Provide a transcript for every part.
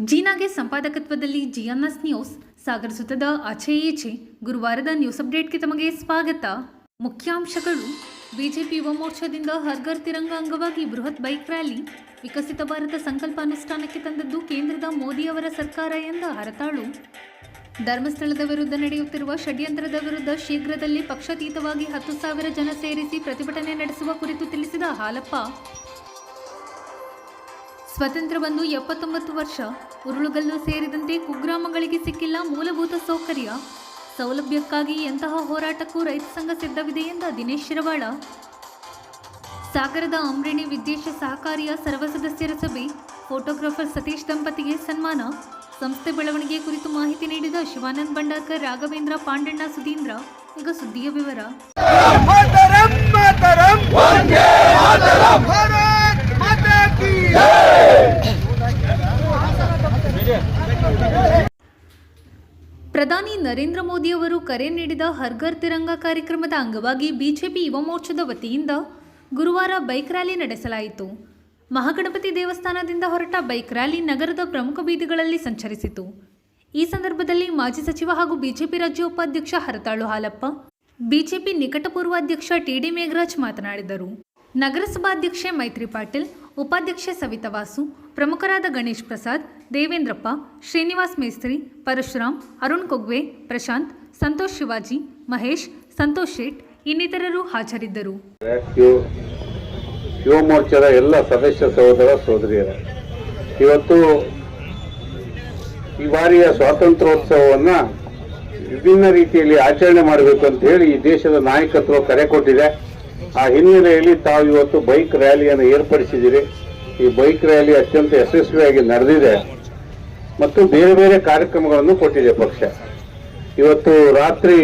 ಜೀನಾಗೆ ಸಂಪಾದಕತ್ವದಲ್ಲಿ ಜಿಎನ್ಎಸ್ news ಸಾಗರ ಸುತ್ತದ ಆಚೆ ಈಚೆ ಗುರುವಾರದ news ಅಪ್ಡೇಟ್ಗೆ ತಮಗೆ ಸ್ವಾಗತ. ಮುಖ್ಯಾಂಶಗಳು: ಬಿಜೆಪಿ ಯುವ ಮೋರ್ಚಾದಿಂದ ಹರ್ ಘರ್ ತಿರಂಗ ಅಂಗವಾಗಿ ಬೃಹತ್ ಬೈಕ್ ರ್ಯಾಲಿ. ವಿಕಸಿತ ಭಾರತ ಸಂಕಲ್ಪ ಅನುಷ್ಠಾನಕ್ಕೆ ತಂದದ್ದು ಕೇಂದ್ರದ ಮೋದಿಯವರ ಸರ್ಕಾರ ಎಂದ ಹರತಾಳು. ಧರ್ಮಸ್ಥಳದ ವಿರುದ್ಧ ನಡೆಯುತ್ತಿರುವ ಷಡ್ಯಂತ್ರದ ವಿರುದ್ಧ ಶೀಘ್ರದಲ್ಲೇ ಪಕ್ಷಾತೀತವಾಗಿ 10,000 ಜನ ಸೇರಿಸಿ ಪ್ರತಿಭಟನೆ ನಡೆಸುವ ಕುರಿತು ತಿಳಿಸಿದ ಹಾಲಪ್ಪ. ಸ್ವತಂತ್ರ ಬಂದು 79 ವರ್ಷ, ಉರುಳುಗಲ್ಲು ಸೇರಿದಂತೆ ಕುಗ್ರಾಮಗಳಿಗೆ ಸಿಕ್ಕಿಲ್ಲ ಮೂಲಭೂತ ಸೌಲಭ್ಯಕ್ಕಾಗಿ ಎಂತಹ ಹೋರಾಟಕ್ಕೂ ರೈತ ಸಂಘ ಸಿದ್ಧವಿದೆ ಎಂದ ದಿನೇಶ್ ಶಿರವಾಳ. ಸಾಗರದ ಅಮ್ರಿಣಿ ವಿದ್ಯೇಶ ಸಹಕಾರಿಯ ಸರ್ವ ಸದಸ್ಯರ ಸಭೆ. ಫೋಟೋಗ್ರಾಫರ್ ಸತೀಶ್ ದಂಪತಿಗೆ ಸನ್ಮಾನ. ಸಂಸ್ಥೆ ಬೆಳವಣಿಗೆ ಕುರಿತು ಮಾಹಿತಿ ನೀಡಿದ ಶಿವಾನಂದ್ ಭಂಡಾರ್ಕರ್, ರಾಘವೇಂದ್ರ, ಪಾಂಡಣ್ಣ, ಸುಧೀಂದ್ರ. ಈಗ ಸುದ್ದಿಯ ವಿವರ. ಪ್ರಧಾನಿ ನರೇಂದ್ರ ಮೋದಿ ಅವರು ಕರೆ ನೀಡಿದ ಹರ್ ಘರ್ ತಿರಂಗ ಕಾರ್ಯಕ್ರಮದ ಅಂಗವಾಗಿ ಬಿಜೆಪಿ ಯುವ ಮೋರ್ಚಾದ ವತಿಯಿಂದ ಗುರುವಾರ ಬೈಕ್ ರ್ಯಾಲಿ ನಡೆಸಲಾಯಿತು. ಮಹಾಗಣಪತಿ ದೇವಸ್ಥಾನದಿಂದ ಹೊರಟ ಬೈಕ್ ರ್ಯಾಲಿ ನಗರದ ಪ್ರಮುಖ ಬೀದಿಗಳಲ್ಲಿ ಸಂಚರಿಸಿತು. ಈ ಸಂದರ್ಭದಲ್ಲಿ ಮಾಜಿ ಸಚಿವ ಹಾಗೂ ಬಿಜೆಪಿ ರಾಜ್ಯ ಉಪಾಧ್ಯಕ್ಷ ಹರತಾಳು ಹಾಲಪ್ಪ, ಬಿಜೆಪಿ ನಿಕಟಪೂರ್ವ ಅಧ್ಯಕ್ಷ ಟಿಡಿ ಮೇಘರಾಜ್ ಮಾತನಾಡಿದರು. ನಗರಸಭಾಧ್ಯಕ್ಷೆ ಮೈತ್ರಿ ಪಾಟೀಲ್, ಉಪಾಧ್ಯಕ್ಷೆ ಸವಿತಾ ವಾಸು, ಪ್ರಮುಖರಾದ ಗಣೇಶ್ ಪ್ರಸಾದ್, ದೇವೇಂದ್ರಪ್ಪ, ಶ್ರೀನಿವಾಸ್ ಮೇಸ್ತ್ರಿ, ಪರಶುರಾಮ್, ಅರುಣ್ ಕೊಗ್ವೆ, ಪ್ರಶಾಂತ್, ಸಂತೋಷ್ ಶಿವಾಜಿ, ಮಹೇಶ್, ಸಂತೋಷ್ ಶೇಟ್ ಇನ್ನಿತರರು ಹಾಜರಿದ್ದರು. ಯುವ ಮೋರ್ಚಾದ ಎಲ್ಲ ಸದಸ್ಯ ಸಹೋದರ ಸಹೋದರಿಯರ, ಇವತ್ತು ಈ ಬಾರಿಯ ಸ್ವಾತಂತ್ರ್ಯೋತ್ಸವವನ್ನು ವಿಭಿನ್ನ ರೀತಿಯಲ್ಲಿ ಆಚರಣೆ ಮಾಡಬೇಕು ಅಂತ ಹೇಳಿ ಈ ದೇಶದ ನಾಯಕತ್ವ ಕರೆ ಕೊಟ್ಟಿದೆ. ಆ ಹಿನ್ನೆಲೆಯಲ್ಲಿ ತಾವು ಇವತ್ತು ಬೈಕ್ ರ್ಯಾಲಿಯನ್ನು ಏರ್ಪಡಿಸಿದ್ದೀರಿ. ಈ ಬೈಕ್ ರ್ಯಾಲಿ ಅತ್ಯಂತ ಯಶಸ್ವಿಯಾಗಿ ನಡೆದಿದೆ ಮತ್ತು ಬೇರೆ ಬೇರೆ ಕಾರ್ಯಕ್ರಮಗಳನ್ನು ಕೊಟ್ಟಿದೆ ಪಕ್ಷ. ಇವತ್ತು ರಾತ್ರಿ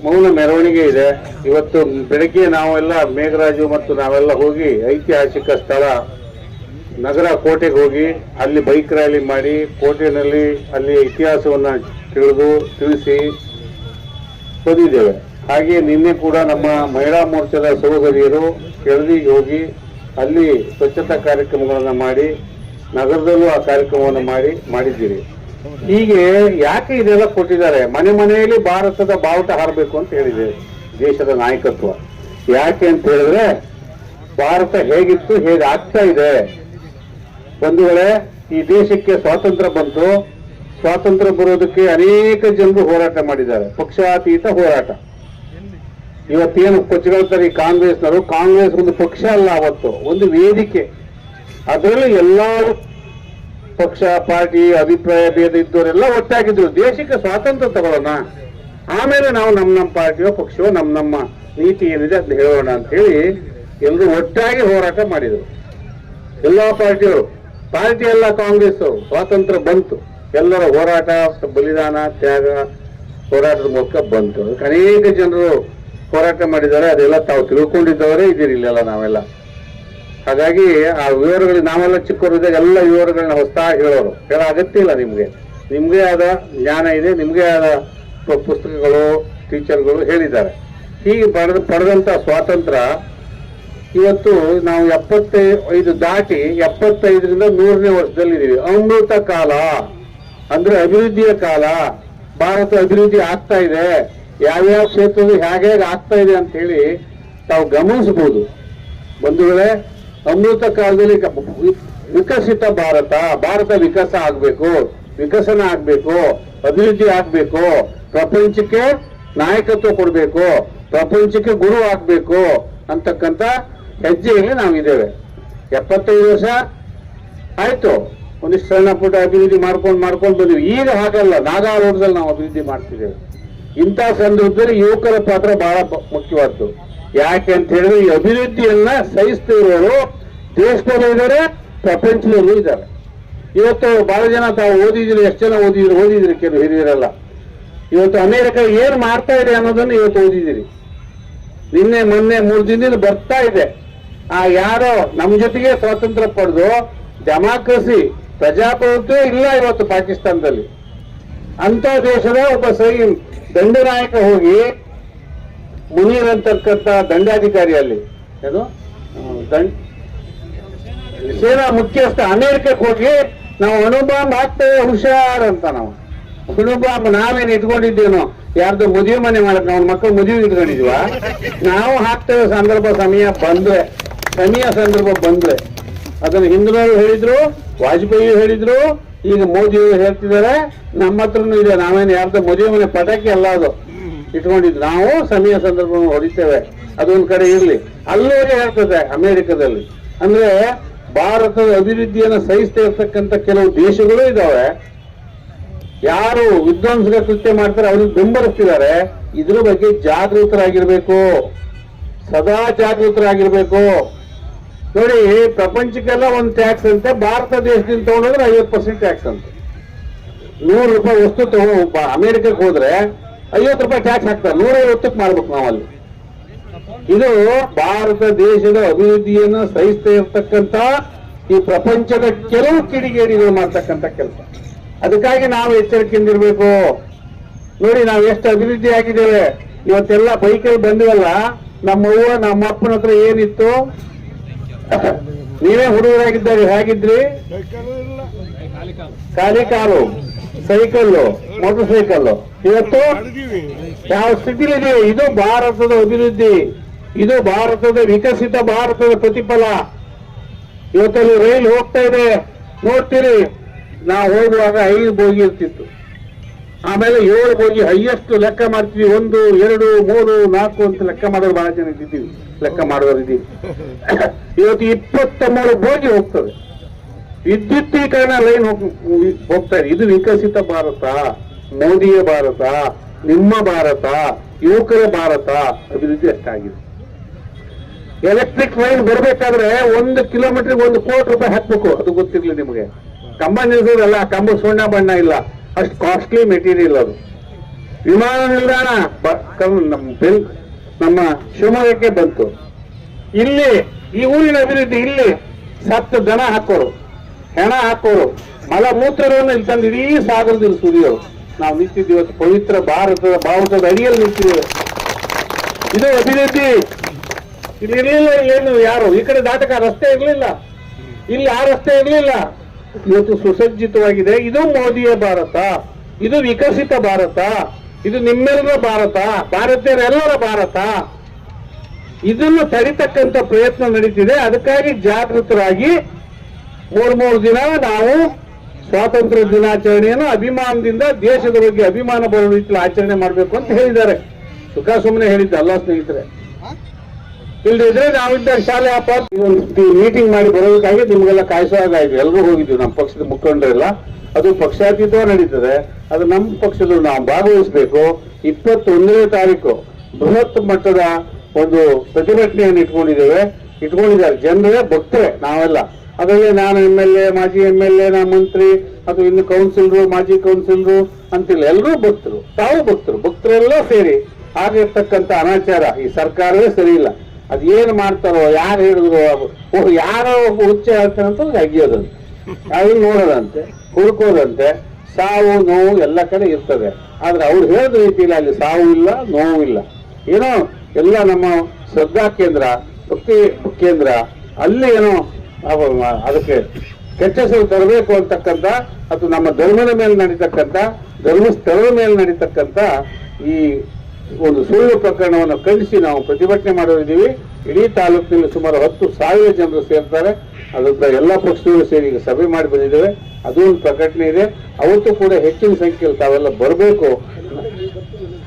ಮೌನ ಮೆರವಣಿಗೆ ಇದೆ. ಇವತ್ತು ಬೆಳಗ್ಗೆ ನಾವೆಲ್ಲ ಮೇಘರಾಜು ಮತ್ತು ನಾವೆಲ್ಲ ಹೋಗಿ ಐತಿಹಾಸಿಕ ಸ್ಥಳ ನಗರ ಕೋಟೆಗೆ ಹೋಗಿ ಅಲ್ಲಿ ಬೈಕ್ ರ್ಯಾಲಿ ಮಾಡಿ ಕೋಟೆಯಲ್ಲಿ ಅಲ್ಲಿ ಇತಿಹಾಸವನ್ನು ತಿಳಿಸಿ ಬಂದಿದ್ದೇವೆ. ಹಾಗೆ ನಿನ್ನೆ ಕೂಡ ನಮ್ಮ ಮಹಿಳಾ ಮೋರ್ಚಾದ ಸಹೋದರಿಯರು ಕೆಳದಿಗೆ ಹೋಗಿ ಅಲ್ಲಿ ಸ್ವಚ್ಛತಾ ಕಾರ್ಯಕ್ರಮಗಳನ್ನು ಮಾಡಿ ನಗರದಲ್ಲೂ ಆ ಕಾರ್ಯಕ್ರಮವನ್ನು ಮಾಡಿದ್ದೀರಿ. ಹೀಗೆ ಯಾಕೆ ಇದೆಲ್ಲ ಕೊಟ್ಟಿದ್ದಾರೆ? ಮನೆ ಮನೆಯಲ್ಲಿ ಭಾರತದ ಬಾವುಟ ಹಾರಬೇಕು ಅಂತ ಹೇಳಿದೆ ದೇಶದ ನಾಯಕತ್ವ. ಯಾಕೆ ಅಂತ ಹೇಳಿದ್ರೆ ಭಾರತ ಹೇಗಿತ್ತು, ಹೇಗೆ ಆಗ್ತಾ ಇದೆ. ಒಂದು ವೇಳೆ ಈ ದೇಶಕ್ಕೆ ಸ್ವಾತಂತ್ರ್ಯ ಬಂತು, ಸ್ವಾತಂತ್ರ್ಯ ಬರೋದಕ್ಕೆ ಅನೇಕ ಜನರು ಹೋರಾಟ ಮಾಡಿದ್ದಾರೆ, ಪಕ್ಷಾತೀತ ಹೋರಾಟ. ಇವತ್ತೇನು ಕೊಚ್ಚಗಳ್ತಾರೆ ಕಾಂಗ್ರೆಸ್ನವರು, ಕಾಂಗ್ರೆಸ್ ಒಂದು ಪಕ್ಷ ಅಲ್ಲ, ಅವತ್ತು ಒಂದು ವೇದಿಕೆ. ಅದರಲ್ಲಿ ಎಲ್ಲಾ ಪಕ್ಷ ಪಾರ್ಟಿ ಅಭಿಪ್ರಾಯ ಭೇದ ಇದ್ದವರೆಲ್ಲ ಒಟ್ಟಾಗಿದ್ರು. ದೇಶಕ್ಕೆ ಸ್ವಾತಂತ್ರ್ಯ ತಗೊಳ್ಳೋಣ, ಆಮೇಲೆ ನಾವು ನಮ್ಮ ಪಾರ್ಟಿಯೋ ಪಕ್ಷವೋ ನಮ್ಮ ನೀತಿ ಏನಿದೆ ಅದನ್ನ ಹೇಳೋಣ ಅಂತ ಹೇಳಿ ಎಲ್ಲರೂ ಒಟ್ಟಾಗಿ ಹೋರಾಟ ಮಾಡಿದರು. ಎಲ್ಲಾ ಪಾರ್ಟಿಯವರು, ಪಾರ್ಟಿ ಎಲ್ಲ ಕಾಂಗ್ರೆಸ್. ಸ್ವಾತಂತ್ರ್ಯ ಬಂತು, ಎಲ್ಲರ ಹೋರಾಟ, ಬಲಿದಾನ, ತ್ಯಾಗ, ಹೋರಾಟದ ಮೂಲಕ ಬಂತು. ಅದಕ್ಕೆ ಅನೇಕ ಜನರು ಹೋರಾಟ ಮಾಡಿದ್ದಾರೆ. ಅದೆಲ್ಲ ತಾವು ತಿಳ್ಕೊಂಡಿದ್ದವರೇ ಇದ್ದೀರಿ ಇಲ್ಲೆಲ್ಲ ನಾವೆಲ್ಲ. ಹಾಗಾಗಿ ಆ ವಿವರಗಳು ನಾವೆಲ್ಲ ಚಿಕ್ಕವರಿದ್ದಾಗ ಎಲ್ಲ ವಿವರಗಳನ್ನ ಹೊಸದಾಗಿ ಹೇಳೋ ಅಗತ್ಯ ಇಲ್ಲ. ನಿಮ್ಗೆ ಆದ ಜ್ಞಾನ ಇದೆ, ನಿಮ್ಗೆ ಆದ ಪುಸ್ತಕಗಳು, ಟೀಚರ್ಗಳು ಹೇಳಿದ್ದಾರೆ. ಹೀಗೆ ಪಡೆದಂತ ಸ್ವಾತಂತ್ರ್ಯ ಇವತ್ತು ನಾವು 75 ದಾಟಿ 75ರಿಂದ 100ನೇ ವರ್ಷದಲ್ಲಿದ್ದೀವಿ. ಅಮೃತ ಕಾಲ ಅಂದ್ರೆ ಅಭಿವೃದ್ಧಿಯ ಕಾಲ. ಭಾರತ ಅಭಿವೃದ್ಧಿ ಆಗ್ತಾ ಇದೆ. ಯಾವ್ಯಾವ ಕ್ಷೇತ್ರದಲ್ಲಿ ಹೇಗೆ ಆಗ್ತಾ ಇದೆ ಅಂತ ಹೇಳಿ ತಾವು ಗಮನಿಸಬಹುದು. ಒಂದು ವೇಳೆ ಅಮೃತ ಕಾಲದಲ್ಲಿ ವಿಕಸಿತ ಭಾರತ ವಿಕಸನ ಆಗ್ಬೇಕು, ಅಭಿವೃದ್ಧಿ ಆಗ್ಬೇಕು, ಪ್ರಪಂಚಕ್ಕೆ ನಾಯಕತ್ವ ಕೊಡಬೇಕು, ಪ್ರಪಂಚಕ್ಕೆ ಗುರು ಆಗ್ಬೇಕು ಅಂತಕ್ಕಂಥ ಹೆಜ್ಜೆಯಲ್ಲಿ ನಾವಿದ್ದೇವೆ. 75 ವರ್ಷ ಆಯ್ತು, ಒಂದಿಷ್ಟು ಸಣ್ಣ ಪುಟ್ಟ ಅಭಿವೃದ್ಧಿ ಮಾಡ್ಕೊಂಡು ಬಂದಿವಿ. ಈಗ ಹಾಗಲ್ಲ, ನಾಗಾಲೋಟದಲ್ಲಿ ನಾವು ಅಭಿವೃದ್ಧಿ ಮಾಡ್ತಿದ್ದೇವೆ. ಇಂಥ ಸಂದರ್ಭದಲ್ಲಿ ಯುವಕರ ಪಾತ್ರ ಬಹಳ ಮುಖ್ಯವಾದ್ದು. ಯಾಕೆ ಅಂತ ಹೇಳಿದ್ರೆ ಈ ಅಭಿವೃದ್ಧಿಯನ್ನ ಸಹಿಸ್ತಿರೋರು ದೇಶದಲ್ಲೂ ಇದ್ದಾರೆ, ಪ್ರಪಂಚದಲ್ಲೂ ಇದ್ದಾರೆ. ಇವತ್ತು ಬಹಳ ಜನ ತಾವು ಓದಿದ್ರು, ಎಷ್ಟು ಜನ ಓದಿದ್ರಿ ಕೆಲವು ಹಿರಿಯರೆಲ್ಲ. ಇವತ್ತು ಅಮೆರಿಕ ಏನ್ ಮಾಡ್ತಾ ಇದೆ ಅನ್ನೋದನ್ನು ಇವತ್ತು ಓದಿದಿರಿ. ನಿನ್ನೆ ಮೊನ್ನೆ 3 ದಿನದಿಂದ ಬರ್ತಾ ಇದೆ. ಯಾರೋ ನಮ್ಮ ಜೊತೆಗೆ ಸ್ವಾತಂತ್ರ್ಯ ಪಡೆದು ಡೆಮಾಕ್ರಸಿ, ಪ್ರಜಾಪ್ರಭುತ್ವ ಇಲ್ಲ ಇವತ್ತು ಪಾಕಿಸ್ತಾನದಲ್ಲಿ. ಅಂತ ದೇಶದ ಒಬ್ಬ ದಂಡನಾಯಕ ಹೋಗಿ ಮುನೀರ್ ಅಂತಕ್ಕಂಥ ದಂಡಾಧಿಕಾರಿ ಅಲ್ಲಿ ಸೇನಾ ಮುಖ್ಯಸ್ಥ ಅಮೆರಿಕಕ್ಕೆ ಹೋಗಿ ನಾವು ಅಣುಬಾಂಬ್ ಹಾಕ್ತೇವೆ ಹುಷಾರ್ ಅಂತ. ನಾವು ಅಣುಬಾಂಬ್ ನಾವೇನು ಇಟ್ಕೊಂಡಿದ್ದೇನೋ ಯಾರ್ದು ಮದುವೆ ಮನೆ ಮಾಡಕ್ ನಾವು ಮಕ್ಕಳು ಮದುವೆ ಇಟ್ಕೊಂಡಿದ್ವ, ನಾವು ಹಾಕ್ತೇವೆ ಸಂದರ್ಭ ಸಂದರ್ಭ ಬಂದ್ರೆ. ಅದನ್ನು ಹಿಂದಿನವರು ಹೇಳಿದ್ರು, ವಾಜಪೇಯಿ ಹೇಳಿದ್ರು, ಈಗ ಮೋದಿ ಹೇಳ್ತಿದ್ದಾರೆ, ನಮ್ಮ ಹತ್ರನೂ ಇದೆ. ನಾವೇನು ಯಾರ್ದು ಮದುವೆ ಮನೆ ಪಟಾಕಿ ಅಲ್ಲ ಅದು ಇಟ್ಕೊಂಡಿದ್ದು, ನಾವು ಸಮಯ ಸಂದರ್ಭ ಹೊಡಿತೇವೆ. ಅದೊಂದು ಕಡೆ ಇರ್ಲಿ. ಅಲ್ಲೋಗಿ ಹೇಳ್ತದೆ ಅಮೆರಿಕದಲ್ಲಿ, ಅಂದ್ರೆ ಭಾರತದ ಅಭಿವೃದ್ಧಿಯನ್ನು ಸಹಿಸ್ತಾ ಇರ್ತಕ್ಕಂಥ ಕೆಲವು ದೇಶಗಳು ಇದಾವೆ. ಯಾರು ವಿಧ್ವಂಸಕ ಕೃತ್ಯ ಮಾಡ್ತಾರೆ ಅವ್ರಿಗೆ ಬೆಂಬಲಿಸ್ತಿದ್ದಾರೆ. ಇದ್ರ ಬಗ್ಗೆ ಜಾಗೃತರಾಗಿರ್ಬೇಕು, ಸದಾ ಜಾಗೃತರಾಗಿರ್ಬೇಕು. ನೋಡಿ, ಪ್ರಪಂಚಕ್ಕೆಲ್ಲ ಒಂದು ಟ್ಯಾಕ್ಸ್ ಅಂತೆ, ಭಾರತ ದೇಶದಿಂದ ತಗೊಂಡ್ರೆ 50% ಟ್ಯಾಕ್ಸ್ ಅಂತೆ. 100 ರೂಪಾಯಿ ವಸ್ತು ತಗೊಂಡು ಅಮೆರಿಕಕ್ಕೆ ಹೋದ್ರೆ 50 ರೂಪಾಯಿ ಟ್ಯಾಕ್ಸ್ ಹಾಕ್ತಾರೆ, 150ಕ್ಕೆ ಮಾಡ್ಬೇಕು ನಾವಲ್ಲಿ. ಇದು ಭಾರತ ದೇಶದ ಅಭಿವೃದ್ಧಿಯನ್ನು ಸಹಿಸ್ತಾ ಇರ್ತಕ್ಕಂಥ ಈ ಪ್ರಪಂಚದ ಕೆಲವು ಕಿಡಿಗೇಡಿಗಳು ಮಾಡ್ತಕ್ಕಂಥ ಕೆಲಸ. ಅದಕ್ಕಾಗಿ ನಾವು ಎಚ್ಚರಿಕೆಯಿಂದಿರ್ಬೇಕು. ನೋಡಿ, ನಾವು ಎಷ್ಟು ಅಭಿವೃದ್ಧಿ ಆಗಿದ್ದೇವೆ. ಇವತ್ತೆಲ್ಲ ಬೈಕಲ್ಲಿ ಬಂದಿವಲ್ಲ, ನಮ್ಮ ಅವ್ವ ನಮ್ಮ ಅಪ್ಪನ ಹತ್ರ ಏನಿತ್ತು? ನೀವೇ ಹುಡುಗರಾಗಿದ್ದಾಗ ಹೇಗಿದ್ರಿ? ಖಾಲಿ ಕಾಲು, ಸೈಕಲ್ಲು, ಮೋಟರ್ ಸೈಕಲ್ಲು. ಇವತ್ತು ಯಾವ ಸ್ಥಿತಿಲಿದೆ? ಇದು ಭಾರತದ ಅಭಿವೃದ್ಧಿ, ಇದು ಭಾರತದ ವಿಕಸಿತ ಭಾರತದ ಪ್ರತಿಫಲ. ಇವತ್ತಲ್ಲಿ ರೈಲು ಹೋಗ್ತಾ ಇದೆ, ನೋಡ್ತೀರಿ. ನಾವು ಹೋಗುವಾಗ 5 ಬೋಗಿ ಇರ್ತಿತ್ತು, ಆಮೇಲೆ 7 ಬೋಗಿ ಹೈಯೆಸ್ಟ್ ಲೆಕ್ಕ ಮಾಡ್ತೀವಿ. 1, 2, 3, 4 ಅಂತ ಲೆಕ್ಕ ಮಾಡೋರು ಬಹಳ ಜನ ಇದ್ದೀವಿ, ಲೆಕ್ಕ ಮಾಡೋರು ಇದ್ದೀವಿ. ಇವತ್ತು 23 ಬೋಗಿ ಹೋಗ್ತದೆ. ವಿದ್ಯುದ್ದೀಕರಣ ಲೈನ್ ಹೋಗ್ತಾ ಇದೆ. ಇದು ವಿಕಸಿತ ಭಾರತ, ಮೋದಿಯ ಭಾರತ, ನಿಮ್ಮ ಭಾರತ, ಯುವಕರ ಭಾರತ. ಅಭಿವೃದ್ಧಿ ಅಷ್ಟಾಗಿದೆ. ಎಲೆಕ್ಟ್ರಿಕ್ ಲೈನ್ ಬರಬೇಕಾದ್ರೆ 1 ಕಿಲೋಮೀಟರ್ಗೆ 1 ಕೋಟಿ ರೂಪಾಯಿ ಹಾಕ್ಬೇಕು. ಅದು ಗೊತ್ತಿರ್ಲಿ ನಿಮಗೆ. ಕಂಬ ನಿಲ್ಸೋದಲ್ಲ, ಕಂಬ ಸುಣ್ಣ ಬಣ್ಣ ಇಲ್ಲ, ಅಷ್ಟು ಕಾಸ್ಟ್ಲಿ ಮೆಟೀರಿಯಲ್ ಅದು. ವಿಮಾನ ನಿಲ್ದಾಣ ನಮ್ಮ ಶಿವಮೊಗ್ಗಕ್ಕೆ ಬಂತು. ಇಲ್ಲಿ ಈ ಊರಿನ ಅಭಿವೃದ್ಧಿ, ಇಲ್ಲಿ ಸತ್ತು ದನ ಹಾಕೋರು, ಹೆಣ ಹಾಕೋರು, ಮಲಮೂತ್ರವನ್ನು ಇಲ್ಲಿ ತಂದು ಇಡೀ ಸಾಗರದಲ್ಲಿ ಸುರಿಯೋರು. ನಾವು ನಿಂತಿದ್ದೀವಿ ಇವತ್ತು ಪವಿತ್ರ ಭಾರತದ ಬಾವುಟದ ಅಡಿಯಲ್ಲಿ ನಿಂತಿದ್ದೇವೆ. ಇದು ಅಭಿವೃದ್ಧಿ. ಇಲ್ಲಿ ಇರಲಿಲ್ಲ, ಇಲ್ಲೇನು ಯಾರು ಈ ಕಡೆ ದಾಟಕ ರಸ್ತೆ ಇರಲಿಲ್ಲ, ಇಲ್ಲಿ ಆ ರಸ್ತೆ ಇರಲಿಲ್ಲ. ಇವತ್ತು ಸುಸಜ್ಜಿತವಾಗಿದೆ. ಇದು ಮೋದಿಯ ಭಾರತ, ಇದು ವಿಕಸಿತ ಭಾರತ, ಇದು ನಿಮ್ಮೆಲ್ಲರ ಭಾರತ, ಭಾರತೀಯರೆಲ್ಲರ ಭಾರತ. ಇದನ್ನು ತಡಿತಕ್ಕಂಥ ಪ್ರಯತ್ನ ನಡೀತಿದೆ. ಅದಕ್ಕಾಗಿ ಜಾಗೃತರಾಗಿ 3 ದಿನ ನಾವು ಸ್ವಾತಂತ್ರ್ಯ ದಿನಾಚರಣೆಯನ್ನು ಅಭಿಮಾನದಿಂದ, ದೇಶದ ಬಗ್ಗೆ ಅಭಿಮಾನ ಬರುವ ರೀತಿಯಲ್ಲಿ ಆಚರಣೆ ಮಾಡಬೇಕು ಅಂತ ಹೇಳಿದ್ದಾರೆ. ಸುಖ ಸುಮ್ಮನೆ ಹೇಳಿದ್ದಲ್ಲ ಸ್ನೇಹಿತರೆ. ಇಲ್ಲದಿದ್ರೆ ನಾವಿದ್ದಾಗ ಶಾಲೆ ಮೀಟಿಂಗ್ ಮಾಡಿ ಬರೋದಕ್ಕಾಗಿ ನಿಮ್ಗೆಲ್ಲ ಕಾಯಿಸೋದಾಯ್ತು. ಎಲ್ಲರೂ ಹೋಗಿದ್ವಿ, ನಮ್ಮ ಪಕ್ಷದ ಮುಖಂಡರೆಲ್ಲ. ಅದು ಪಕ್ಷಾತೀತ ನಡೀತದೆ. ಅದು ನಮ್ಮ ಪಕ್ಷದಲ್ಲಿ ನಾವು ಭಾಗವಹಿಸಬೇಕು. 21ನೇ ತಾರೀಕು ಬೃಹತ್ ಮಟ್ಟದ ಒಂದು ಪ್ರತಿಭಟನೆಯನ್ನು ಇಟ್ಕೊಂಡಿದ್ದಾರೆ ಜನರೇ, ಭಕ್ತರೇ ನಾವೆಲ್ಲ. ಅದರಲ್ಲಿ ನಾನು MLA, ಮಾಜಿ MLA, ನಾ ಮಂತ್ರಿ, ಅಥವಾ ಇನ್ನು ಕೌನ್ಸಿಲರು, ಮಾಜಿ ಕೌನ್ಸಿಲರು ಅಂತಿಲ್ಲ, ಎಲ್ಲರೂ ಭಕ್ತರು, ತಾವು ಭಕ್ತರೆಲ್ಲ ಸೇರಿ ಆಗಿರ್ತಕ್ಕಂಥ ಅನಾಚಾರ ಈ ಸರ್ಕಾರವೇ ಸರಿ ಇಲ್ಲ. ಅದೇನು ಮಾಡ್ತಾರೋ, ಯಾರು ಹೇಳಿದ್ರು, ಯಾರೋ ಹುಚ್ಚ ಹೇಳ್ತಾರೆ ಅಂತ ಅಗಿಯೋದಂತೆ, ಅದನ್ನು ನೋಡೋದಂತೆ, ಹುಡುಕೋದಂತೆ. ಸಾವು ನೋವು ಎಲ್ಲ ಕಡೆ ಇರ್ತದೆ. ಆದ್ರೆ ಅವ್ರು ಹೇಳಿದ ರೀತಿಯಲ್ಲಿ ಅಲ್ಲಿ ಸಾವು ಇಲ್ಲ, ನೋವು ಇಲ್ಲ. ಏನೋ ಎಲ್ಲ ನಮ್ಮ ಶ್ರದ್ಧಾ ಕೇಂದ್ರ, ಭಕ್ತಿ ಕೇಂದ್ರ, ಅಲ್ಲಿ ಏನೋ ಅದಕ್ಕೆ ಕೆಟ್ಟ ಹೆಸರು ತರಬೇಕು ಅಂತಕ್ಕಂಥ, ಅಥವಾ ನಮ್ಮ ಧರ್ಮದ ಮೇಲೆ ನಡೀತಕ್ಕಂಥ, ಧರ್ಮಸ್ಥಳದ ಮೇಲೆ ನಡೀತಕ್ಕಂಥ ಈ ಒಂದು ಸುಳ್ಳು ಪ್ರಕರಣವನ್ನು ಖಂಡಿಸಿ ನಾವು ಪ್ರತಿಭಟನೆ ಮಾಡಿದ್ದೀವಿ. ಇಡೀ ತಾಲೂಕಿನಲ್ಲಿ ಸುಮಾರು 10,000 ಜನರು ಸೇರ್ತಾರೆ. ಅದರಿಂದ ಎಲ್ಲ ಪಕ್ಷಗಳು ಸೇರಿ ಈಗ ಸಭೆ ಮಾಡಿ ಬಂದಿದ್ದೇವೆ. ಅದು ಒಂದು ಪ್ರಕಟಣೆ ಇದೆ. ಅವತ್ತು ಕೂಡ ಹೆಚ್ಚಿನ ಸಂಖ್ಯೆಯಲ್ಲಿ ತಾವೆಲ್ಲ ಬರಬೇಕು.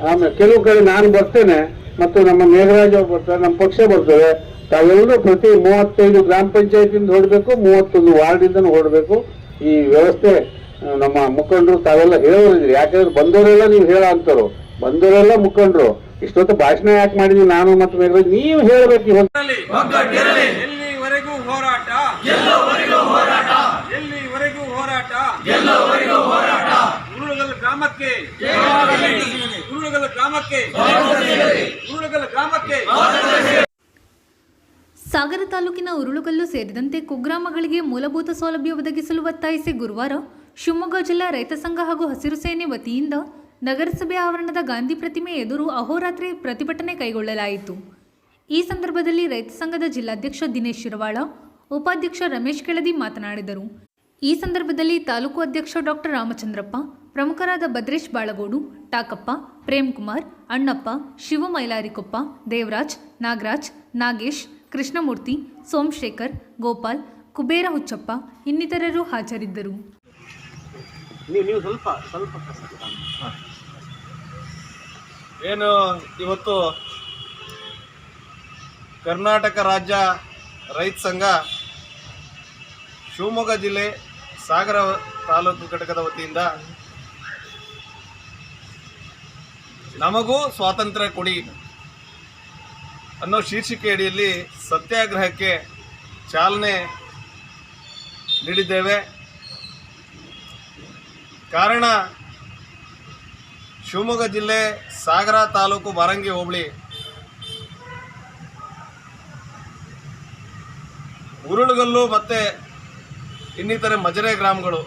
ಆಮೇಲೆ ಕೆಲವು ಕಡೆ ನಾನು ಬರ್ತೇನೆ, ಮತ್ತು ನಮ್ಮ ಮೇಘರಾಜ್ ಅವರು ಬರ್ತಾರೆ, ನಮ್ಮ ಪಕ್ಷ ಬರ್ತದೆ. ತಾವೆಲ್ಲರೂ ಪ್ರತಿ 35 ಗ್ರಾಮ ಪಂಚಾಯತಿಯಿಂದ ಹೊರಡಬೇಕು, 31 ವಾರ್ಡಿಂದನೂ ಹೊರಡಬೇಕು. ಈ ವ್ಯವಸ್ಥೆ ನಮ್ಮ ಮುಖಂಡರು ತಾವೆಲ್ಲ ಹೇಳೋರಿದ್ರಿ. ಯಾಕಂದ್ರೆ ಬಂದವರೆಲ್ಲ ನೀವು ಹೇಳ ಅಂತಾರೋ, ಬಂದವರೆಲ್ಲ ಮುಖಂಡರು. ಇಷ್ಟೊತ್ತು ಭಾಷಣ ಯಾಕೆ ಮಾಡಿದ್ವಿ ನಾನು ಮತ್ತು ಮೇಘರಾಜ್? ನೀವು ಹೇಳಬೇಕು. ಎಲ್ಲಿವರೆಗೂ ಹೋರಾಟ, ಎಲ್ಲಿವರೆಗೂ ಹೋರಾಟ, ಉರುಳುಗಲ್ ಗ್ರಾಮಕ್ಕೆ, ಸಾಗರ ತಾಲೂಕಿನ ಉರುಳುಗಲ್ಲು ಸೇರಿದಂತೆ ಕುಗ್ರಾಮಗಳಿಗೆ ಮೂಲಭೂತ ಸೌಲಭ್ಯ ಒದಗಿಸಲು ಒತ್ತಾಯಿಸಿ ಗುರುವಾರ ಶಿವಮೊಗ್ಗ ಜಿಲ್ಲಾ ರೈತ ಸಂಘ ಹಾಗೂ ಹಸಿರು ಸೇನೆ ವತಿಯಿಂದ ನಗರಸಭೆ ಆವರಣದ ಗಾಂಧಿ ಪ್ರತಿಮೆ ಎದುರು ಅಹೋರಾತ್ರಿ ಪ್ರತಿಭಟನೆ ಕೈಗೊಳ್ಳಲಾಯಿತು. ಈ ಸಂದರ್ಭದಲ್ಲಿ ರೈತ ಸಂಘದ ಜಿಲ್ಲಾಧ್ಯಕ್ಷ ದಿನೇಶ್ ಶಿರವಾಳ, ಉಪಾಧ್ಯಕ್ಷ ರಮೇಶ್ ಕೆಳದಿ ಮಾತನಾಡಿದರು. ಈ ಸಂದರ್ಭದಲ್ಲಿ ತಾಲೂಕು ಅಧ್ಯಕ್ಷ ಡಾಕ್ಟರ್ ರಾಮಚಂದ್ರಪ್ಪ, ಪ್ರಮುಖರಾದ ಭದ್ರೇಶ್ ಬಾಳಗೋಡು, ಟಾಕಪ್ಪ, ಪ್ರೇಮ್ಕುಮಾರ್, ಅಣ್ಣಪ್ಪ, ಶಿವ ಮೈಲಾರಿಕೊಪ್ಪ, ದೇವರಾಜ್, ನಾಗರಾಜ್, ನಾಗೇಶ್, ಕೃಷ್ಣಮೂರ್ತಿ, ಸೋಮಶೇಖರ್, ಗೋಪಾಲ್, ಕುಬೇರ ಹುಚ್ಚಪ್ಪ ಇನ್ನಿತರರು ಹಾಜರಿದ್ದರು. ಏನು ಇವತ್ತು ಕರ್ನಾಟಕ ರಾಜ್ಯ ರೈತ ಸಂಘ ಶಿವಮೊಗ್ಗ ಜಿಲ್ಲೆ ಸಾಗರ ತಾಲೂಕು ಘಟಕದ ವತಿಯಿಂದ ನಮಗೂ ಸ್ವಾತಂತ್ರ್ಯ ಕೊಡಿ ಅನ್ನೋ ಶೀರ್ಷಿಕೆ ಅಡಿಯಲ್ಲಿ ಸತ್ಯಾಗ್ರಹಕ್ಕೆ ಚಾಲನೆ ನೀಡಿದ್ದೇವೆ. ಕಾರಣ ಶಿವಮೊಗ್ಗ ಜಿಲ್ಲೆ ಸಾಗರ ತಾಲೂಕು ಬಾರಂಗಿ ಹೋಬಳಿ ಉರುಳುಗಲ್ಲು ಮತ್ತು ಇನ್ನಿತರೆ ಮಜರೆ ಗ್ರಾಮಗಳು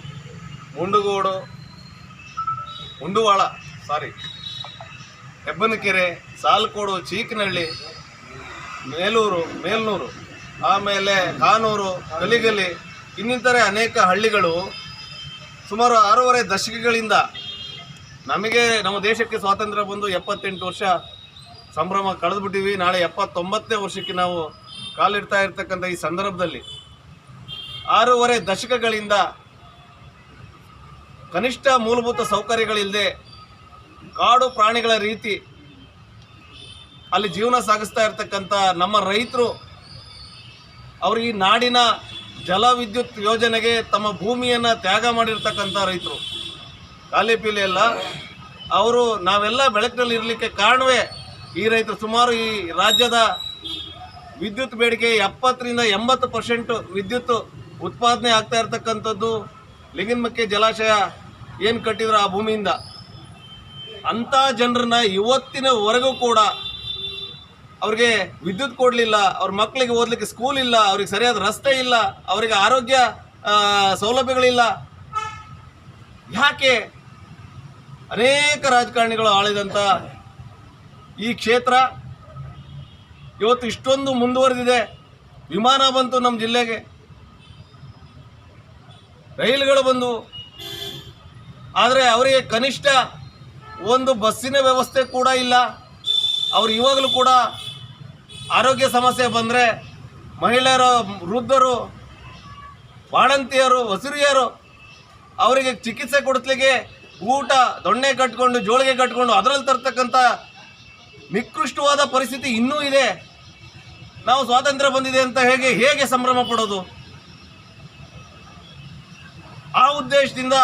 ಮುಂಡುಗೋಡು ಹೆಬ್ಬನಕೆರೆ, ಸಾಲ್ಕೋಡು, ಚೀಕನಹಳ್ಳಿ, ಮೇಲ್ನೂರು, ಆಮೇಲೆ ಕಾನೂರು, ಕಲಿಗಲಿ ಇನ್ನಿತರೆ ಅನೇಕ ಹಳ್ಳಿಗಳು ಸುಮಾರು 6.5 ದಶಕಗಳಿಂದ ನಮ್ಮ ದೇಶಕ್ಕೆ ಸ್ವಾತಂತ್ರ್ಯ ಬಂದು 78 ವರ್ಷ ಸಂಭ್ರಮ ಕಳೆದುಬಿಟ್ಟಿವಿ. ನಾಳೆ 79ನೇ ವರ್ಷಕ್ಕೆ ನಾವು ಕಾಲಿಡ್ತಾ ಇರ್ತಕ್ಕಂಥ ಈ ಸಂದರ್ಭದಲ್ಲಿ 6.5 ದಶಕಗಳಿಂದ ಕನಿಷ್ಠ ಮೂಲಭೂತ ಸೌಕರ್ಯಗಳಿಲ್ಲದೆ ಕಾಡು ಪ್ರಾಣಿಗಳ ರೀತಿ ಅಲ್ಲಿ ಜೀವನ ಸಾಗಿಸ್ತಾ ಇರ್ತಕ್ಕಂಥ ನಮ್ಮ ರೈತರು, ಅವ್ರಿಗೆ ಈ ನಾಡಿನ ಜಲ ವಿದ್ಯುತ್ ಯೋಜನೆಗೆ ತಮ್ಮ ಭೂಮಿಯನ್ನು ತ್ಯಾಗ ಮಾಡಿರ್ತಕ್ಕಂಥ ರೈತರು, ಖಾಲಿ ಪೀಲಿ ಎಲ್ಲ ಅವರು ನಾವೆಲ್ಲ ಬೆಳಕಿನಲ್ಲಿ ಇರಲಿಕ್ಕೆ ಕಾರಣವೇ ಈ ರೈತರು. ಸುಮಾರು ಈ ರಾಜ್ಯದ ವಿದ್ಯುತ್ ಬೇಡಿಕೆ 70ರಿಂದ 80% ವಿದ್ಯುತ್ ಉತ್ಪಾದನೆ ಆಗ್ತಾ ಇರ್ತಕ್ಕಂಥದ್ದು ಲಿಂಗನಮಕ್ಕಿ ಜಲಾಶಯ ಏನು ಕಟ್ಟಿದ್ರು ಆ ಭೂಮಿಯಿಂದ. ಅಂಥ ಜನರನ್ನ ಇವತ್ತಿನವರೆಗೂ ಕೂಡ ಅವ್ರಿಗೆ ವಿದ್ಯುತ್ ಕೊಡಲಿಲ್ಲ, ಅವ್ರ ಮಕ್ಕಳಿಗೆ ಓದಲಿಕ್ಕೆ ಸ್ಕೂಲ್ ಇಲ್ಲ, ಅವ್ರಿಗೆ ಸರಿಯಾದ ರಸ್ತೆ ಇಲ್ಲ, ಅವರಿಗೆ ಆರೋಗ್ಯ ಸೌಲಭ್ಯಗಳಿಲ್ಲ. ಯಾಕೆ? ಅನೇಕ ರಾಜಕಾರಣಿಗಳು ಆಳಿದಂಥ ಈ ಕ್ಷೇತ್ರ ಇವತ್ತು ಇಷ್ಟೊಂದು ಮುಂದುವರೆದಿದೆ. ವಿಮಾನ ಬಂತು ನಮ್ಮ ಜಿಲ್ಲೆಗೆ, ರೈಲುಗಳು ಬಂದು, ಆದರೆ ಅವರಿಗೆ ಕನಿಷ್ಠ ಒಂದು ಬಸ್ಸಿನ ವ್ಯವಸ್ಥೆ ಕೂಡ ಇಲ್ಲ. ಅವರು ಇವಾಗಲೂ ಕೂಡ ಆರೋಗ್ಯ ಸಮಸ್ಯೆ ಬಂದರೆ ಮಹಿಳೆಯರು, ವೃದ್ಧರು, ಬಾಣಂತಿಯರು, ವಸುರಿಯರು ಅವರಿಗೆ ಚಿಕಿತ್ಸೆ ಕೊಡಿಸ್ಲಿಕ್ಕೆ ಊಟ ದೊಣ್ಣೆ ಕಟ್ಕೊಂಡು, ಜೋಳಿಗೆ ಕಟ್ಕೊಂಡು ಅದರಲ್ಲಿ ತರ್ತಕ್ಕಂಥ ನಿಕೃಷ್ಟವಾದ ಪರಿಸ್ಥಿತಿ ಇನ್ನೂ ಇದೆ. ನಾವು ಸ್ವಾತಂತ್ರ್ಯ ಬಂದಿದೆ ಅಂತ ಹೇಗೆ ಸಂಭ್ರಮ ಪಡೋದು? ಆ ಉದ್ದೇಶದಿಂದ